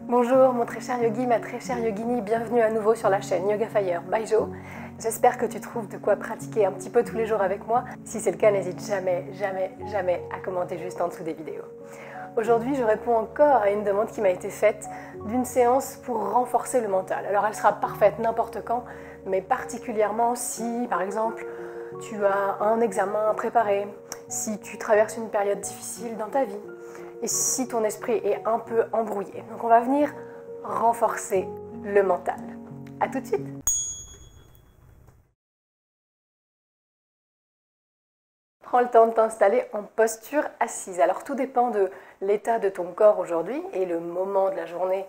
Bonjour mon très cher yogi, ma très chère yogini, bienvenue à nouveau sur la chaîne Yoga Fire by Jo. J'espère que tu trouves de quoi pratiquer un petit peu tous les jours avec moi. Si c'est le cas, n'hésite jamais à commenter juste en dessous des vidéos. Aujourd'hui, je réponds encore à une demande qui m'a été faite d'une séance pour renforcer le mental. Alors elle sera parfaite n'importe quand, mais particulièrement si, par exemple, tu as un examen à préparer, si tu traverses une période difficile dans ta vie, et si ton esprit est un peu embrouillé. Donc on va venir renforcer le mental. A tout de suite. Prends le temps de t'installer en posture assise. Alors tout dépend de l'état de ton corps aujourd'hui et le moment de la journée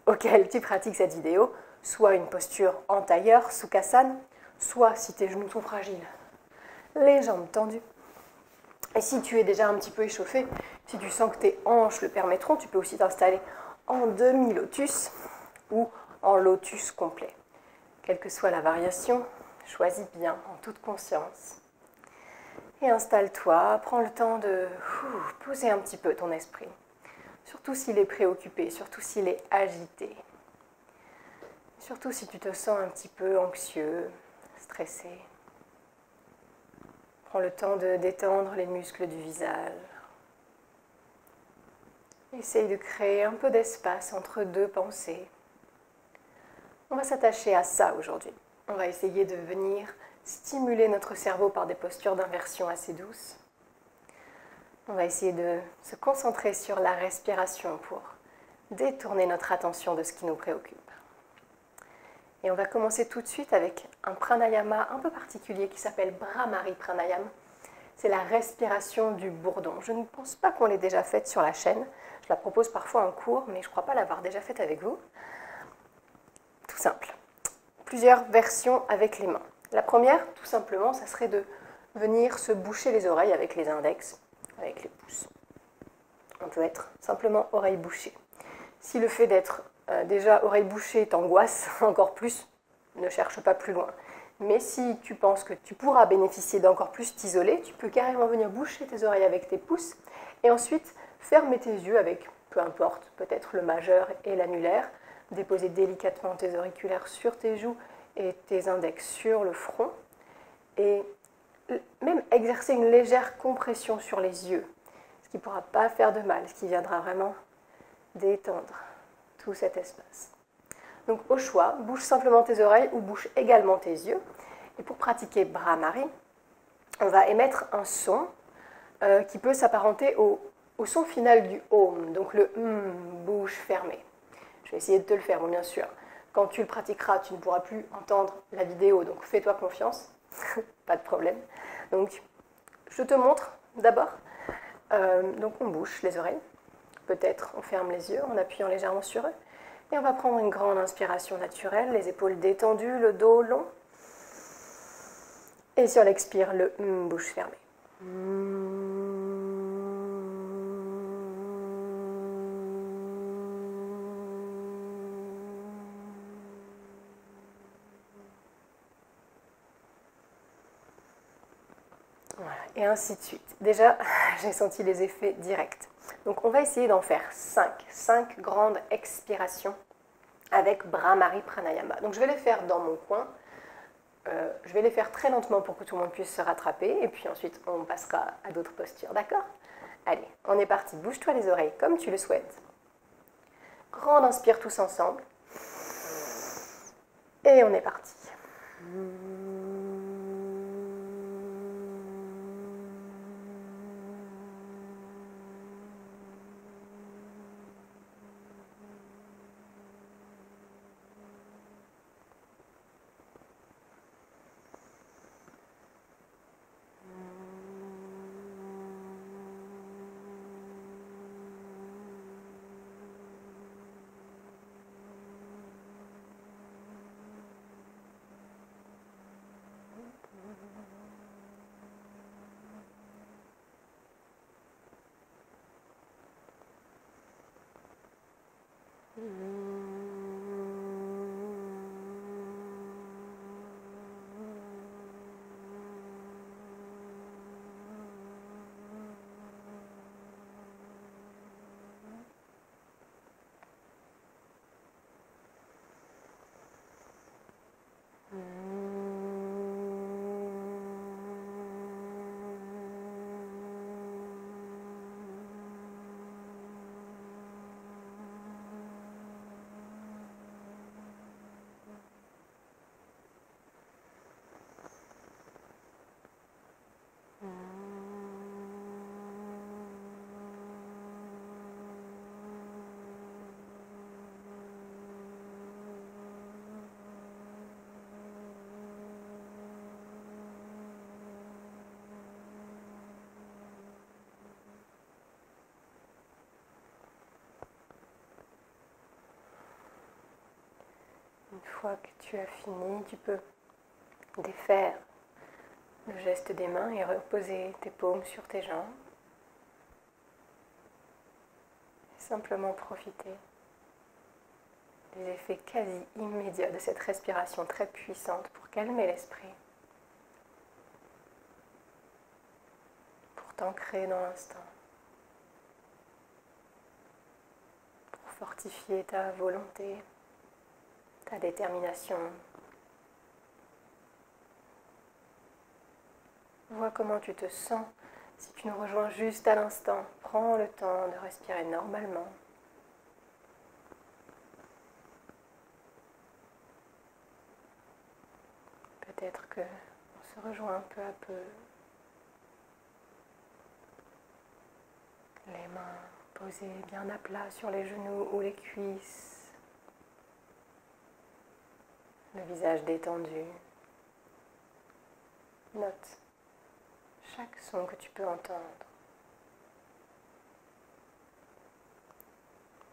auquel tu pratiques cette vidéo. Soit une posture en tailleur, Sukhasana, soit si tes genoux sont fragiles, les jambes tendues. Et si tu es déjà un petit peu échauffé, si tu sens que tes hanches le permettront, tu peux aussi t'installer en demi-lotus ou en lotus complet. Quelle que soit la variation, choisis bien en toute conscience. Et installe-toi, prends le temps de poser un petit peu ton esprit. Surtout s'il est préoccupé, surtout s'il est agité. Surtout si tu te sens un petit peu anxieux, stressé. Prends le temps de détendre les muscles du visage. Essaye de créer un peu d'espace entre deux pensées. On va s'attacher à ça aujourd'hui. On va essayer de venir stimuler notre cerveau par des postures d'inversion assez douces. On va essayer de se concentrer sur la respiration pour détourner notre attention de ce qui nous préoccupe. Et on va commencer tout de suite avec un pranayama un peu particulier qui s'appelle Bhramari Pranayama. C'est la respiration du bourdon. Je ne pense pas qu'on l'ait déjà faite sur la chaîne. Je la propose parfois en cours, mais je ne crois pas l'avoir déjà faite avec vous. Tout simple. Plusieurs versions avec les mains. La première, tout simplement, ça serait de venir se boucher les oreilles avec les index, avec les pouces. On peut être simplement oreilles bouchées. Si le fait d'être déjà oreille bouchée t'angoisse encore plus, ne cherche pas plus loin. Mais si tu penses que tu pourras bénéficier d'encore plus t'isoler, tu peux carrément venir boucher tes oreilles avec tes pouces et ensuite fermer tes yeux avec, peu importe, peut-être le majeur et l'annulaire, déposer délicatement tes auriculaires sur tes joues et tes index sur le front et même exercer une légère compression sur les yeux, ce qui ne pourra pas faire de mal, ce qui viendra vraiment détendre tout cet espace. Donc au choix, bouge simplement tes oreilles ou bouge également tes yeux. Et pour pratiquer Bhramari, on va émettre un son qui peut s'apparenter au son final du Om, donc le bouche fermée. Je vais essayer de te le faire, bon, bien sûr. Quand tu le pratiqueras, tu ne pourras plus entendre la vidéo, donc fais-toi confiance, pas de problème. Donc je te montre d'abord. Donc on bouche les oreilles, peut-être on ferme les yeux en appuyant légèrement sur eux. Et on va prendre une grande inspiration naturelle, les épaules détendues, le dos long. Et sur l'expire, le bouche fermée. Voilà, et ainsi de suite. Déjà, j'ai senti les effets directs. Donc on va essayer d'en faire 5 grandes expirations avec Bhramari Pranayama. Donc je vais les faire dans mon coin. Je vais les faire très lentement pour que tout le monde puisse se rattraper. Et puis ensuite, on passera à d'autres postures. D'accord ? Allez, on est parti. Bouge-toi les oreilles comme tu le souhaites. Grande inspire tous ensemble. Et on est parti. Une fois que tu as fini, tu peux défaire le geste des mains et reposer tes paumes sur tes jambes. Et simplement profiter des effets quasi immédiats de cette respiration très puissante pour calmer l'esprit, pour t'ancrer dans l'instant, pour fortifier ta volonté, ta détermination. Vois comment tu te sens si tu nous rejoins juste à l'instant. Prends le temps de respirer normalement. Peut-être qu'on se rejoint peu à peu. Les mains posées bien à plat sur les genoux ou les cuisses. Le visage détendu. Note chaque son que tu peux entendre.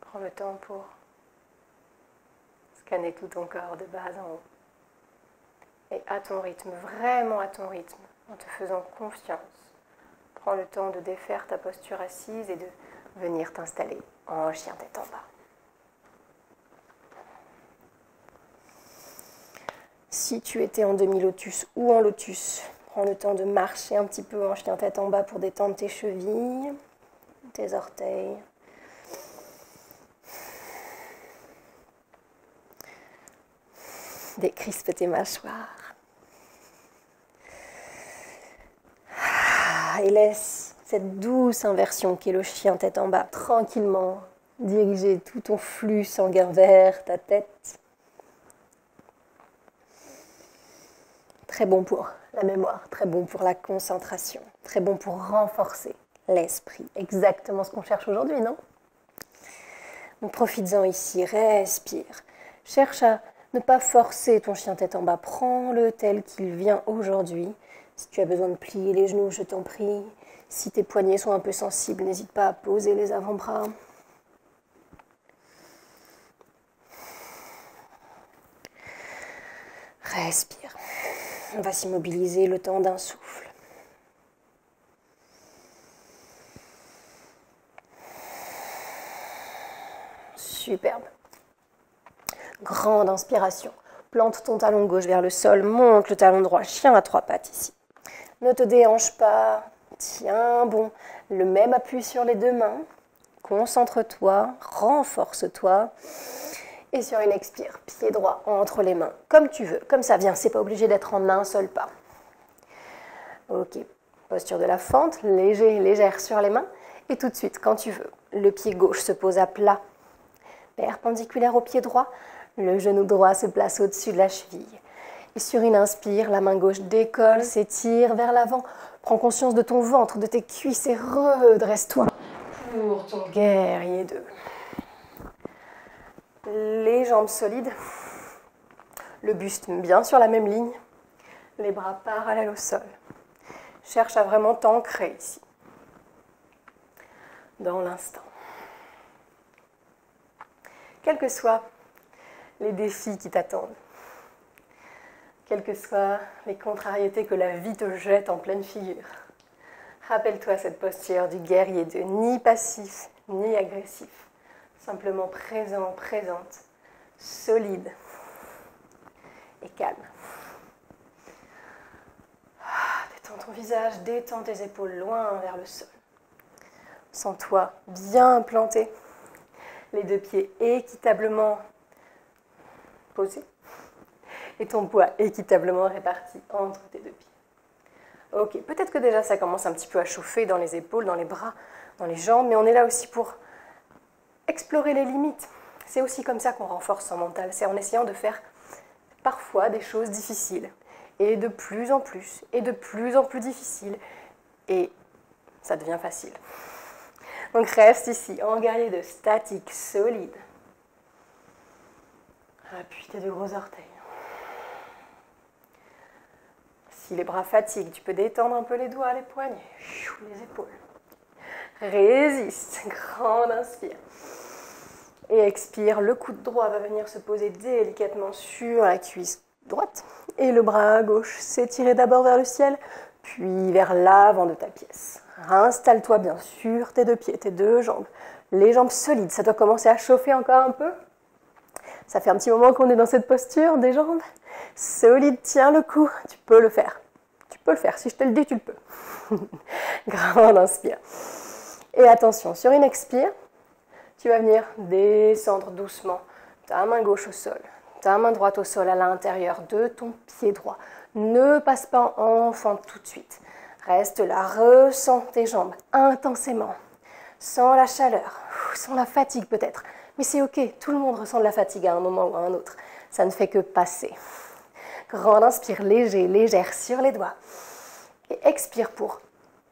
Prends le temps pour scanner tout ton corps de bas en haut. Et à ton rythme, vraiment à ton rythme, en te faisant confiance, prends le temps de défaire ta posture assise et de venir t'installer en chien tête en bas. Si tu étais en demi-lotus ou en lotus, prends le temps de marcher un petit peu en chien tête en bas pour détendre tes chevilles, tes orteils. Décrispe tes mâchoires. Et laisse cette douce inversion qui est le chien tête en bas tranquillement diriger tout ton flux sanguin vers ta tête. Très bon pour la mémoire, très bon pour la concentration, très bon pour renforcer l'esprit. Exactement ce qu'on cherche aujourd'hui, non? Donc profites-en ici, respire. Cherche à ne pas forcer ton chien tête en bas. Prends-le tel qu'il vient aujourd'hui. Si tu as besoin de plier les genoux, je t'en prie. Si tes poignets sont un peu sensibles, n'hésite pas à poser les avant-bras. Respire. On va s'immobiliser le temps d'un souffle. Superbe. Grande inspiration. Plante ton talon gauche vers le sol, monte le talon droit, chien à trois pattes ici. Ne te déhanche pas, tiens bon. Le même appui sur les deux mains. Concentre-toi, renforce-toi. Et sur une expire, pied droit entre les mains, comme tu veux, comme ça vient, c'est pas obligé d'être en un seul pas. Ok, posture de la fente, légère sur les mains, et tout de suite, quand tu veux, le pied gauche se pose à plat, perpendiculaire au pied droit, le genou droit se place au-dessus de la cheville. Et sur une inspire, la main gauche décolle, s'étire vers l'avant, prends conscience de ton ventre, de tes cuisses et redresse-toi pour ton guerrier 2. Les jambes solides, le buste bien sur la même ligne, les bras parallèles au sol. Cherche à vraiment t'ancrer ici, dans l'instant. Quels que soient les défis qui t'attendent, quelles que soient les contrariétés que la vie te jette en pleine figure, rappelle-toi cette posture du guerrier 2, ni passif, ni agressif. Simplement présent, présente, solide et calme. Détends ton visage, détends tes épaules loin vers le sol. Sens-toi bien planté, les deux pieds équitablement posés et ton poids équitablement réparti entre tes deux pieds. Ok, peut-être que déjà ça commence un petit peu à chauffer dans les épaules, dans les bras, dans les jambes, mais on est là aussi pour explorer les limites. C'est aussi comme ça qu'on renforce son mental. C'est en essayant de faire parfois des choses difficiles. Et de plus en plus, et de plus en plus difficiles. Et ça devient facile. Donc reste ici, en guerrier 2, statique, solide. Appuie tes deux gros orteils. Si les bras fatiguent, tu peux détendre un peu les doigts, les poignets, les épaules. Résiste, grande inspire. Et expire, le coude droit va venir se poser délicatement sur la cuisse droite. Et le bras gauche s'étirer d'abord vers le ciel, puis vers l'avant de ta pièce. Installe-toi bien sur tes deux pieds, tes deux jambes. Les jambes solides, ça doit commencer à chauffer encore un peu. Ça fait un petit moment qu'on est dans cette posture des jambes. Solide, tiens le coup, tu peux le faire. Tu peux le faire, si je te le dis, tu le peux. Grande inspire. Et attention, sur une expire, tu vas venir descendre doucement ta main gauche au sol, ta main droite au sol à l'intérieur de ton pied droit. Ne passe pas en fente tout de suite. Reste là, ressens tes jambes intensément. Sens la chaleur, sens la fatigue peut-être. Mais c'est ok, tout le monde ressent de la fatigue à un moment ou à un autre. Ça ne fait que passer. Grande inspire, léger, légère sur les doigts. Et expire pour,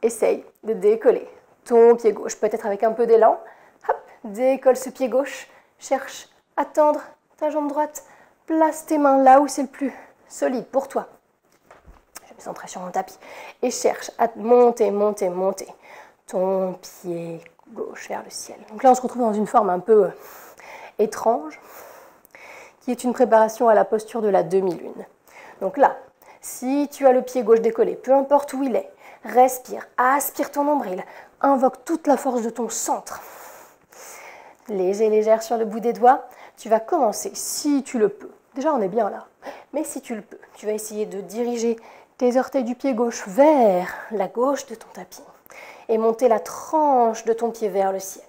essaye de décoller ton pied gauche, peut-être avec un peu d'élan. Hop, décolle ce pied gauche, cherche à tendre ta jambe droite. Place tes mains là où c'est le plus solide pour toi. Je me centrerai sur mon tapis. Et cherche à monter, monter, monter ton pied gauche vers le ciel. Donc là, on se retrouve dans une forme un peu étrange, qui est une préparation à la posture de la demi-lune. Donc là, si tu as le pied gauche décollé, peu importe où il est, respire, aspire ton nombril, invoque toute la force de ton centre. Léger, légère sur le bout des doigts, tu vas commencer, si tu le peux. Déjà, on est bien là, mais si tu le peux, tu vas essayer de diriger tes orteils du pied gauche vers la gauche de ton tapis et monter la tranche de ton pied vers le ciel.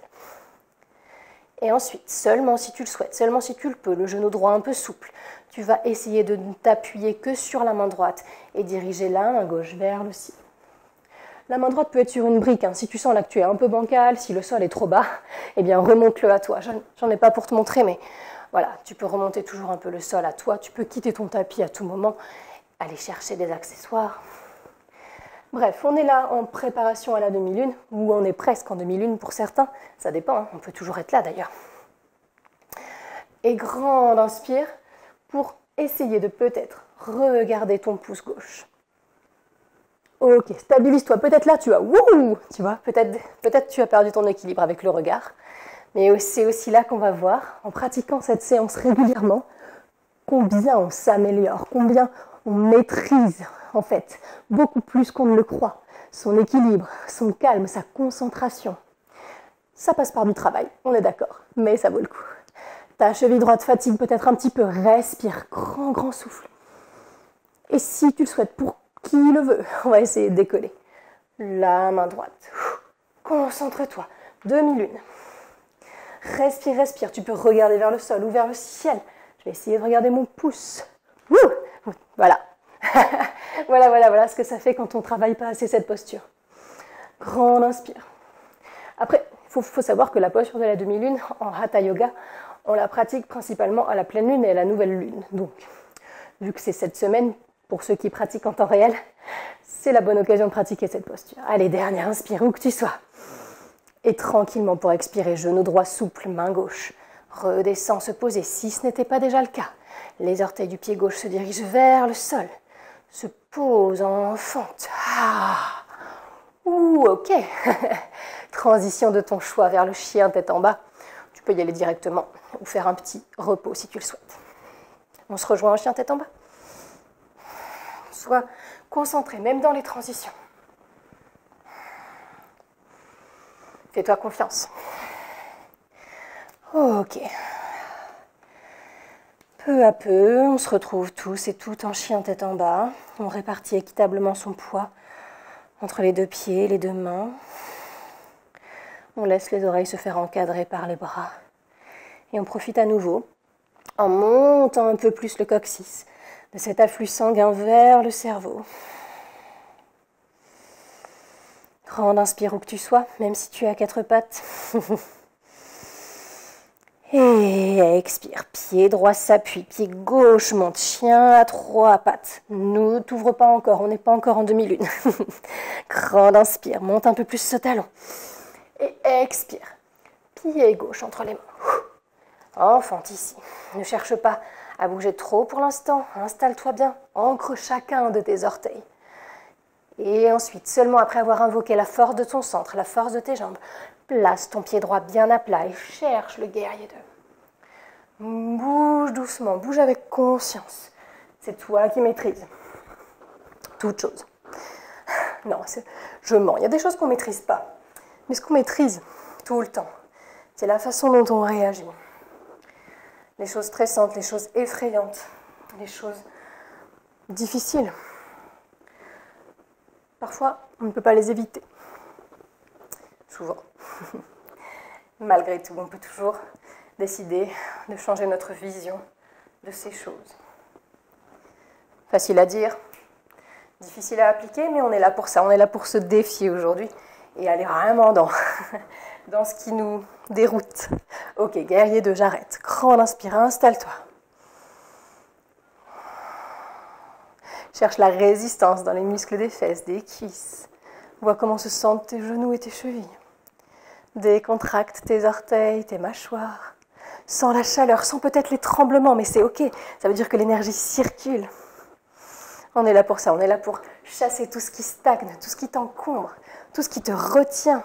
Et ensuite, seulement si tu le souhaites, seulement si tu le peux, le genou droit un peu souple, tu vas essayer de ne t'appuyer que sur la main droite et diriger la main gauche vers le ciel. La main droite peut être sur une brique, hein. Si tu sens là que tu es un peu bancal, si le sol est trop bas, eh bien remonte-le à toi. J'en ai pas pour te montrer, mais voilà, tu peux remonter toujours un peu le sol à toi, tu peux quitter ton tapis à tout moment, aller chercher des accessoires. Bref, on est là en préparation à la demi-lune, ou on est presque en demi-lune pour certains, ça dépend, hein. On peut toujours être là d'ailleurs. Et grande inspire pour essayer de peut-être regarder ton pouce gauche. Ok, stabilise-toi, peut-être là tu as, wouhou, tu vois, peut-être tu as perdu ton équilibre avec le regard, mais c'est aussi là qu'on va voir, en pratiquant cette séance régulièrement, combien on s'améliore, combien on maîtrise, en fait, beaucoup plus qu'on ne le croit, son équilibre, son calme, sa concentration. Ça passe par du travail, on est d'accord, mais ça vaut le coup. Ta cheville droite fatigue peut-être un petit peu, respire, grand souffle. Et si tu le souhaites, pour qui le veut, on va essayer de décoller. La main droite, concentre-toi, demi-lune. Respire, tu peux regarder vers le sol ou vers le ciel. Je vais essayer de regarder mon pouce. Voilà. voilà ce que ça fait quand on ne travaille pas assez cette posture. Grande inspire. Après, il faut savoir que la posture de la demi-lune, en Hatha Yoga, on la pratique principalement à la pleine lune et à la nouvelle lune. Donc, vu que c'est cette semaine, pour ceux qui pratiquent en temps réel, c'est la bonne occasion de pratiquer cette posture. Allez, dernière inspire, où que tu sois. Et tranquillement pour expirer, genou droit souple, main gauche. Redescends, se poser, si ce n'était pas déjà le cas. Les orteils du pied gauche se dirigent vers le sol. Se pose en fente. Ok. Transition de ton choix vers le chien tête en bas. Tu peux y aller directement ou faire un petit repos si tu le souhaites. On se rejoint en chien tête en bas. Sois concentré, même dans les transitions. Fais-toi confiance. Ok. Peu à peu, on se retrouve tous et toutes en chien tête en bas. On répartit équitablement son poids entre les deux pieds, les deux mains. On laisse les oreilles se faire encadrer par les bras. Et on profite à nouveau, en montant un peu plus le coccyx, de cet afflux sanguin vers le cerveau. Grande inspire où que tu sois, même si tu es à quatre pattes. Et expire, pied droit s'appuie, pied gauche monte, chien à trois pattes. Ne t'ouvre pas encore, on n'est pas encore en demi-lune. Grande inspire, monte un peu plus ce talon. Et expire, pied gauche entre les mains. Enfante ici, ne cherche pas à bouger trop pour l'instant, installe-toi bien, ancre chacun de tes orteils. Et ensuite, seulement après avoir invoqué la force de ton centre, la force de tes jambes, place ton pied droit bien à plat et cherche le guerrier 2. Bouge doucement, bouge avec conscience. C'est toi qui maîtrises toute chose. Non, je mens. Il y a des choses qu'on ne maîtrise pas. Mais ce qu'on maîtrise tout le temps, c'est la façon dont on réagit. Les choses stressantes, les choses effrayantes, les choses difficiles. Parfois, on ne peut pas les éviter. Souvent. Malgré tout, on peut toujours décider de changer notre vision de ces choses. Facile à dire, difficile à appliquer, mais on est là pour ça. On est là pour se défier aujourd'hui et aller vraiment dans ce qui nous déroute. Ok, guerrier 2, j'arrête. Grand inspire, installe-toi. Cherche la résistance dans les muscles des fesses, des cuisses. Vois comment se sentent tes genoux et tes chevilles. Décontracte tes orteils, tes mâchoires. Sens la chaleur, sens peut-être les tremblements, mais c'est ok. Ça veut dire que l'énergie circule. On est là pour ça, on est là pour chasser tout ce qui stagne, tout ce qui t'encombre, tout ce qui te retient.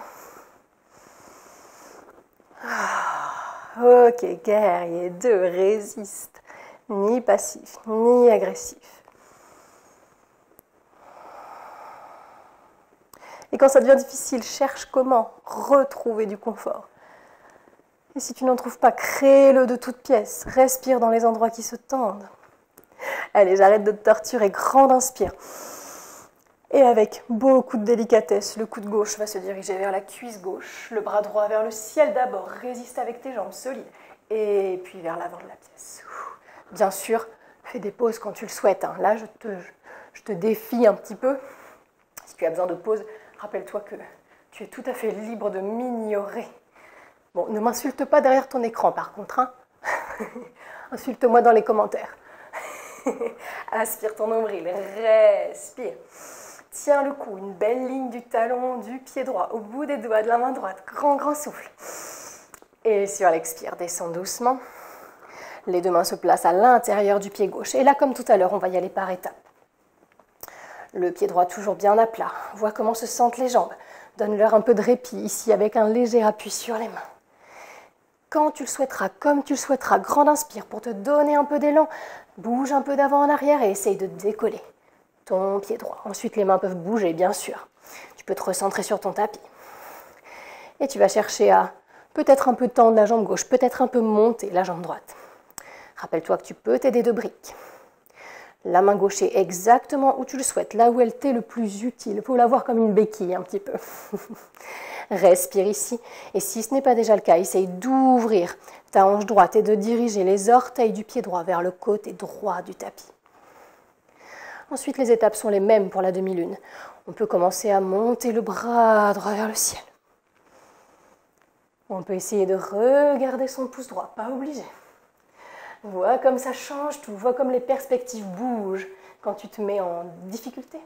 Ok, guerrier 2, résiste. Ni passif, ni agressif. Et quand ça devient difficile, cherche comment retrouver du confort. Et si tu n'en trouves pas, crée-le de toutes pièces. Respire dans les endroits qui se tendent. Allez, j'arrête de te torturer. Grand inspire. Et avec beaucoup de délicatesse, le coude gauche va se diriger vers la cuisse gauche, le bras droit vers le ciel d'abord. Résiste avec tes jambes solides. Et puis vers l'avant de la pièce. Bien sûr, fais des pauses quand tu le souhaites. Là, je te défie un petit peu. Si tu as besoin de pause, rappelle-toi que tu es tout à fait libre de m'ignorer. Bon, ne m'insulte pas derrière ton écran par contre. Insulte-moi dans les commentaires. Aspire ton nombril, respire. Tiens le cou, une belle ligne du talon du pied droit, au bout des doigts de la main droite. Grand souffle. Et sur l'expire, descends doucement. Les deux mains se placent à l'intérieur du pied gauche. Et là, comme tout à l'heure, on va y aller par étapes. Le pied droit toujours bien à plat. Vois comment se sentent les jambes. Donne-leur un peu de répit ici avec un léger appui sur les mains. Quand tu le souhaiteras, comme tu le souhaiteras, grand inspire pour te donner un peu d'élan. Bouge un peu d'avant en arrière et essaye de décoller ton pied droit. Ensuite, les mains peuvent bouger, bien sûr. Tu peux te recentrer sur ton tapis. Et tu vas chercher à peut-être un peu tendre la jambe gauche, peut-être un peu monter la jambe droite. Rappelle-toi que tu peux t'aider de briques. La main gauche est exactement où tu le souhaites, là où elle t'est le plus utile. Il faut la voir comme une béquille un petit peu. Respire ici. Et si ce n'est pas déjà le cas, essaye d'ouvrir ta hanche droite et de diriger les orteils du pied droit vers le côté droit du tapis. Ensuite, les étapes sont les mêmes pour la demi-lune. On peut commencer à monter le bras droit vers le ciel. On peut essayer de regarder son pouce droit, pas obligé. Vois comme ça change tout, vois comme les perspectives bougent quand tu te mets en difficulté.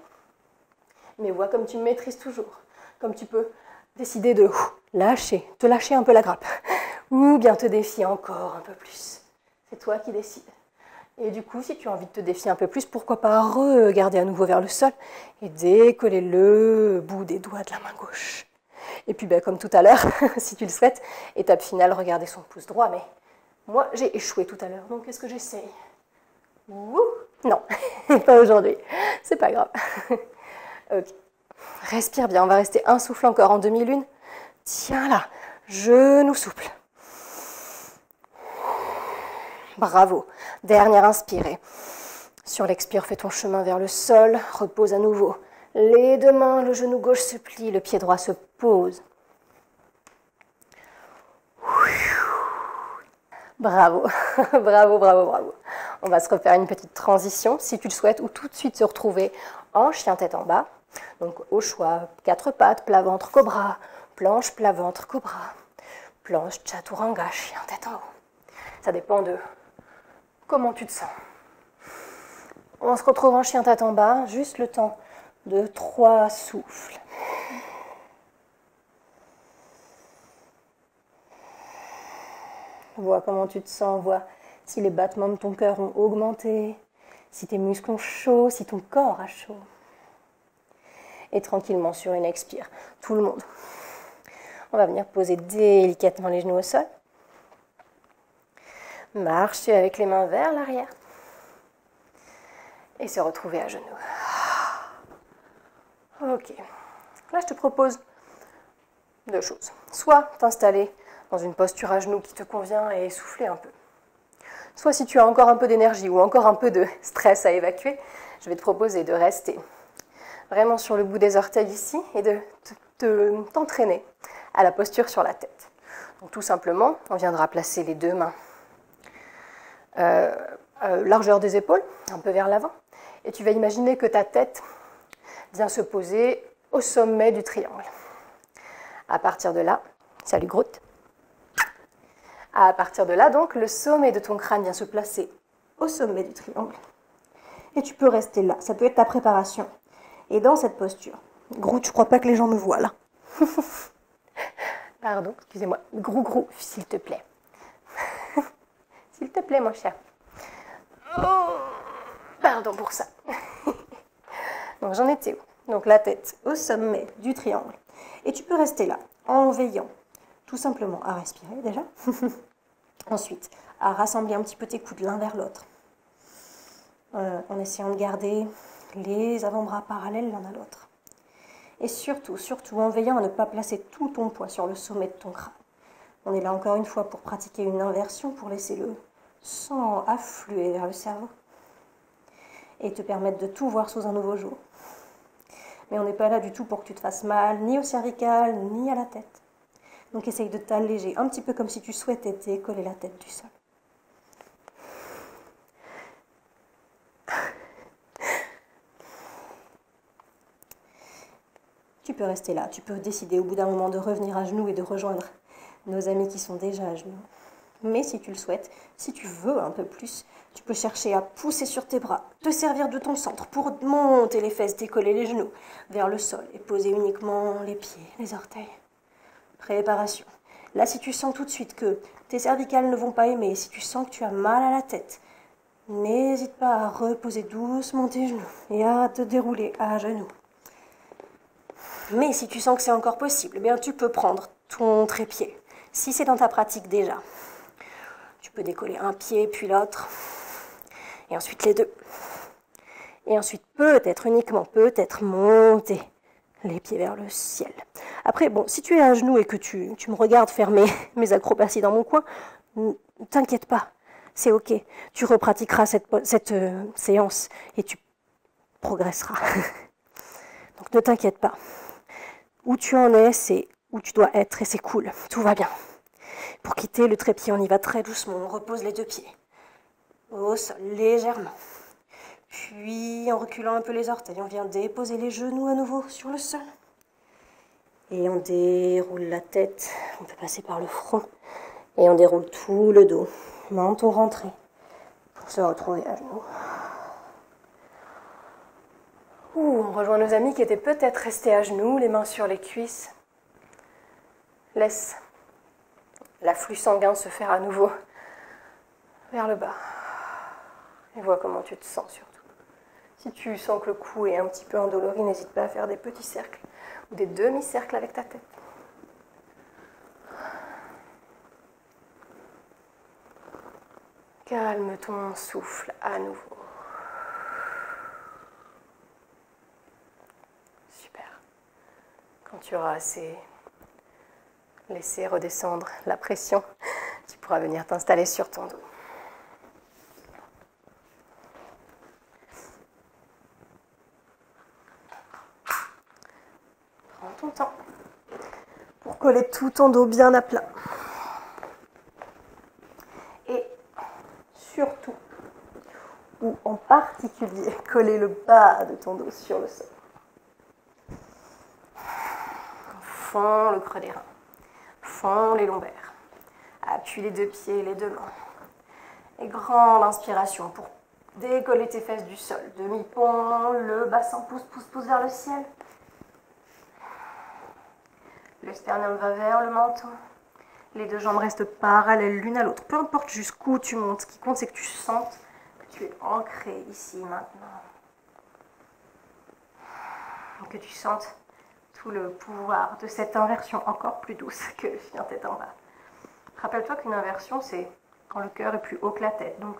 Mais vois comme tu maîtrises toujours, comme tu peux décider de te lâcher un peu la grappe, ou bien te défier encore un peu plus. C'est toi qui décides. Et du coup, si tu as envie de te défier un peu plus, pourquoi pas regarder à nouveau vers le sol et décoller le bout des doigts de la main gauche. Et puis, comme tout à l'heure, si tu le souhaites, étape finale, regarder son pouce droit. Mais moi, j'ai échoué tout à l'heure, donc qu'est-ce que j'essaye ? Non, pas aujourd'hui. C'est pas grave. Ok. Respire bien, on va rester un souffle encore en demi-lune. Tiens là, genou souple. Bravo. Dernière inspirée. Sur l'expire, fais ton chemin vers le sol. Repose à nouveau. Les deux mains, le genou gauche se plie, le pied droit se pose. Bravo, bravo. On va se refaire une petite transition, si tu le souhaites, ou tout de suite se retrouver en chien tête en bas. Donc au choix, 4 pattes, plat ventre, cobra, planche, plat ventre, cobra, planche, chaturanga, chien tête en haut. Ça dépend de comment tu te sens. On se retrouve en chien tête en bas, juste le temps de 3 souffles. Vois comment tu te sens, vois si les battements de ton cœur ont augmenté, si tes muscles ont chaud, si ton corps a chaud. Et tranquillement sur une expire, tout le monde. On va venir poser délicatement les genoux au sol. Marcher avec les mains vers l'arrière. Et se retrouver à genoux. Ok. Là, je te propose deux choses. Soit t'installer dans une posture à genoux qui te convient et souffler un peu. Soit si tu as encore un peu d'énergie ou encore un peu de stress à évacuer, je vais te proposer de rester vraiment sur le bout des orteils ici et de t'entraîner à la posture sur la tête. Donc tout simplement, on viendra placer les deux mains largeur des épaules, un peu vers l'avant, et tu vas imaginer que ta tête vient se poser au sommet du triangle. À partir de là, salut Groot. À partir de là, donc, le sommet de ton crâne vient se placer au sommet du triangle. Et tu peux rester là, ça peut être ta préparation. Et dans cette posture, Groot, je crois pas que les gens me voient là. Pardon, excusez-moi. Grou, s'il te plaît. S'il te plaît, mon cher. Oh, pardon pour ça. Donc j'en étais où? Donc la tête au sommet du triangle. Et tu peux rester là, en veillant tout simplement à respirer déjà. Ensuite, à rassembler un petit peu tes coudes l'un vers l'autre. En essayant de garder les avant-bras parallèles l'un à l'autre. Et surtout, en veillant à ne pas placer tout ton poids sur le sommet de ton crâne. On est là encore une fois pour pratiquer une inversion, pour laisser le sang affluer vers le cerveau. Et te permettre de tout voir sous un nouveau jour. Mais on n'est pas là du tout pour que tu te fasses mal, ni au cervical, ni à la tête. Donc essaye de t'alléger, un petit peu comme si tu souhaitais décoller la tête du sol. Tu peux rester là, tu peux décider au bout d'un moment de revenir à genoux et de rejoindre nos amis qui sont déjà à genoux. Mais si tu le souhaites, si tu veux un peu plus, tu peux chercher à pousser sur tes bras, te servir de ton centre pour monter les fesses, décoller les genoux vers le sol et poser uniquement les pieds, les orteils. Préparation. Là, si tu sens tout de suite que tes cervicales ne vont pas aimer, si tu sens que tu as mal à la tête, n'hésite pas à reposer doucement tes genoux et à te dérouler à genoux. Mais si tu sens que c'est encore possible, eh bien, tu peux prendre ton trépied. Si c'est dans ta pratique déjà, tu peux décoller un pied puis l'autre, et ensuite les deux. Et ensuite, peut-être monter les pieds vers le ciel. Après, bon, si tu es à genoux et que tu me regardes faire mes acrobaties dans mon coin, t'inquiète pas, c'est ok. Tu repratiqueras cette séance et tu progresseras. Donc ne t'inquiète pas. Où tu en es, c'est où tu dois être et c'est cool, tout va bien. Pour quitter le trépied, on y va très doucement, on repose les deux pieds au sol, légèrement. Puis, en reculant un peu les orteils, on vient déposer les genoux à nouveau sur le sol. Et on déroule la tête, on peut passer par le front. Et on déroule tout le dos, menton rentré, pour se retrouver à genoux. On rejoint nos amis qui étaient peut-être restés à genoux, les mains sur les cuisses. Laisse l'afflux sanguin se faire à nouveau vers le bas. Et vois comment tu te sens surtout. Si tu sens que le cou est un petit peu endolori, n'hésite pas à faire des petits cercles ou des demi-cercles avec ta tête. Calme ton souffle à nouveau. Super. Quand tu auras assez laissé redescendre la pression, tu pourras venir t'installer sur ton dos. Prends ton temps pour coller tout ton dos bien à plat. Et surtout, ou en particulier, coller le bas de ton dos sur le sol. Fends le creux des reins. Fends les lombaires. Appuie les deux pieds et les deux mains. Et grande inspiration pour décoller tes fesses du sol. Demi-pont, le bassin pousse vers le ciel. Le sternum va vers le menton. Les deux jambes restent parallèles l'une à l'autre. Peu importe jusqu'où tu montes. Ce qui compte, c'est que tu sentes que tu es ancré ici, maintenant. Que tu sentes tout le pouvoir de cette inversion encore plus douce que je viens d'être en bas. Rappelle-toi qu'une inversion, c'est quand le cœur est plus haut que la tête. Donc,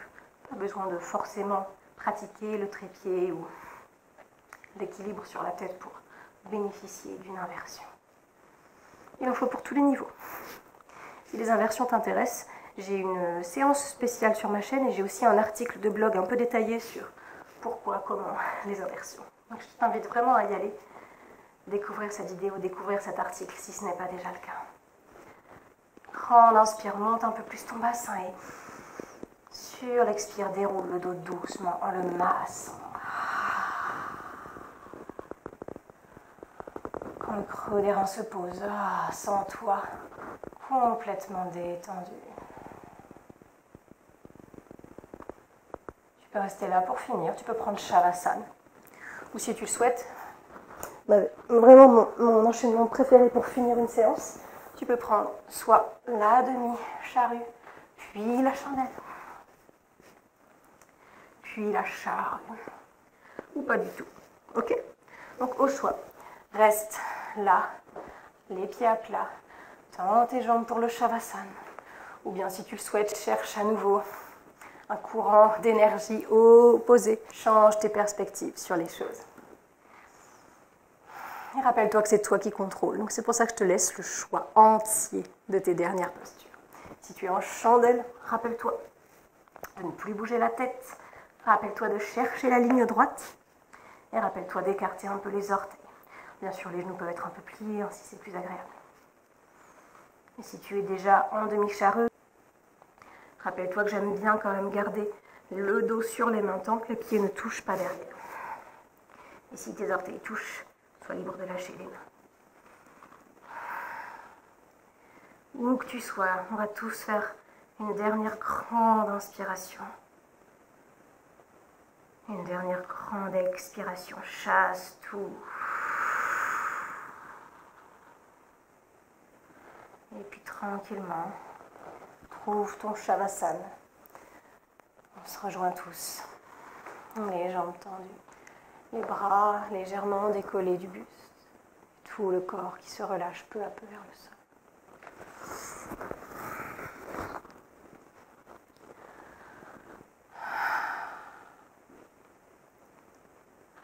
pas besoin de forcément pratiquer le trépied ou l'équilibre sur la tête pour bénéficier d'une inversion. Il en faut pour tous les niveaux. Si les inversions t'intéressent, j'ai une séance spéciale sur ma chaîne et j'ai aussi un article de blog un peu détaillé sur pourquoi, comment les inversions. Donc, je t'invite vraiment à y aller, découvrir cette vidéo, découvrir cet article si ce n'est pas déjà le cas. Grande inspire, monte un peu plus ton bassin et sur l'expire, déroule le dos doucement en le massant. Quand le creux des reins se pose, sens-toi complètement détendu. Tu peux rester là pour finir, tu peux prendre Shavasana. Ou si tu le souhaites, vraiment mon enchaînement préféré pour finir une séance, tu peux prendre soit la demi-charrue, puis la chandelle, puis la charrue, ou pas du tout. Ok? Donc au choix, reste là, les pieds à plat, tends tes jambes pour le Shavasana. Ou bien si tu le souhaites, cherche à nouveau un courant d'énergie opposé. Change tes perspectives sur les choses. Et rappelle-toi que c'est toi qui contrôles. Donc c'est pour ça que je te laisse le choix entier de tes dernières postures. Si tu es en chandelle, rappelle-toi de ne plus bouger la tête. Rappelle-toi de chercher la ligne droite. Et rappelle-toi d'écarter un peu les orteils. Bien sûr, les genoux peuvent être un peu pliés si c'est plus agréable. Et si tu es déjà en demi-charrue, rappelle-toi que j'aime bien quand même garder le dos sur les mains tant que les pieds ne touchent pas derrière. Et si tes orteils touchent, sois libre de lâcher les mains. Où que tu sois, on va tous faire une dernière grande inspiration. Une dernière grande expiration. Chasse tout. Et puis tranquillement, trouve ton Shavasana. On se rejoint tous. Les jambes tendues. Les bras légèrement décollés du buste. Tout le corps qui se relâche peu à peu vers le sol.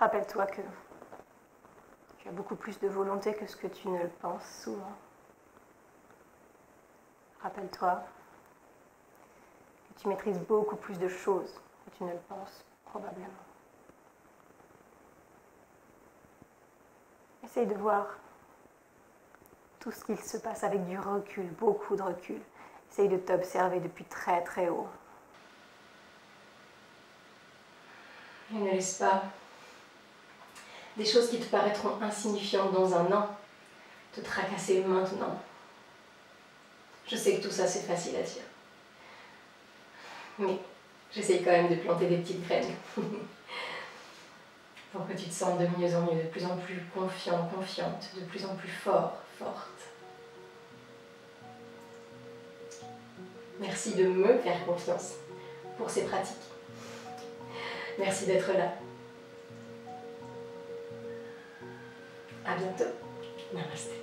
Rappelle-toi que tu as beaucoup plus de volonté que ce que tu ne le penses souvent. Rappelle-toi que tu maîtrises beaucoup plus de choses que tu ne le penses probablement. Essaye de voir tout ce qu'il se passe avec du recul, beaucoup de recul. Essaye de t'observer depuis très très haut. Et ne laisse pas des choses qui te paraîtront insignifiantes dans un an te tracasser maintenant. Je sais que tout ça c'est facile à dire. Mais j'essaye quand même de planter des petites graines. Pour que tu te sentes de mieux en mieux, de plus en plus confiant, confiante, de plus en plus fort, forte. Merci de me faire confiance pour ces pratiques. Merci d'être là. À bientôt. Namasté.